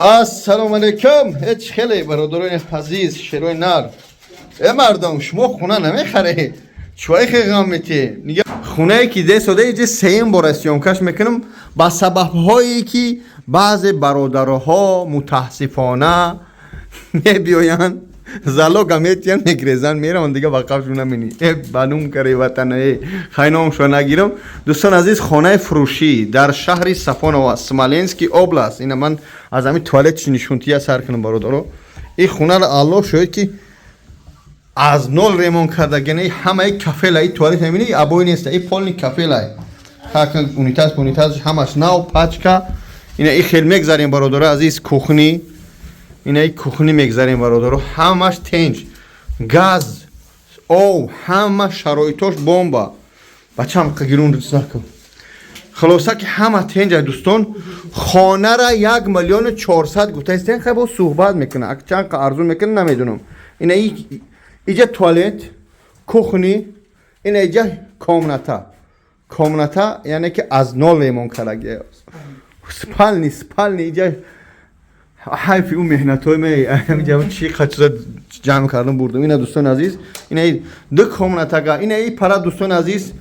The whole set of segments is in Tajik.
ассалому алейкум. Эч хеле бародарони азиз, шерои нар. Мардом, шумо хуна намехаред? чое гам метӣ? Нига хунае ки де содаи ҷе сеюм бора сёмкаш мекунам ба сабабҳое ки баъзе бародарҳо мутаассифона мебиёянд залога метиям мегрезан мераванд дига ба қафшу намини банум каре ватане хайномшо нагирам. дӯстон азиз, хонаи фурӯшӣ дар шаҳри Сафонова, Смоленский област. ина ман аз ҳамин туалетши нишунтия сар кунам бародаро. ин хунаро алло шояд ки аз нол ремонт кардагини ҳамаи кафелаи туалет мебини абой неста. ин полни кафелай унитаз ҳамаш нав пачка. ина ин хел мегзарем бародаро азиз. кухни ина ин кухни мегзарем бародаро. ҳамаш тенҷ, газ, ов, ҳама шароитош бомба. бачам қагирун рисакам. خلاصه که همه تنجه دوستان خانه را 1,400,000 گفته استین خیلی با صحبت میکنه چند که ارزون میکنه نمیدونم. این اینجا توالت کخنی این اینجا کامنتا یعنی که از نول لیمون کرده سپالنی اینجا حیفی اون مهنت های اینجا چی خطر جمع کردم بردم. این دوستان عزیز این دو کامنتا گا این پرا دوستان عزیز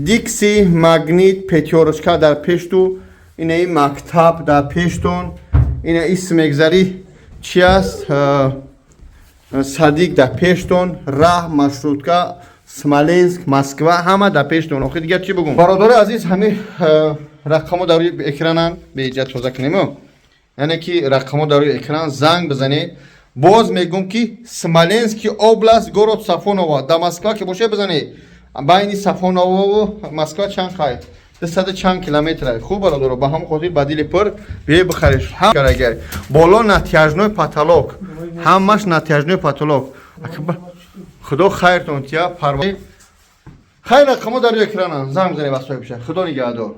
دیکسی ماگنیت پتیورشکا در پشتو. این مکتب در پشتون. این اسم مگذاری چی است؟ صدیق در پشتون. راه مشروطکا سمالنسک مسکوا همه در پشتون. آخه دیگر چی بگم برادر عزیز؟ همین رقمو در روی اکرانن به ایجاد توضیح کنیم. یعنی که رقمو در روی اکران زنگ بزنید. باز میگم که سمالنسکی اوبلاست گورод Сафонова در مسکوا که باشه بزنید. байни Сафонову Москва чанд хай 200 чанд километр. хуб бародаро ба ҳам хотир ба дили пур бе бихариш ҳам карагар боло натяжной потолок ҳамаш натяжной потолок. худо хайртон тия парва хайр рақамо дар экрана занг бизанед васои биша. худо нигаҳдор.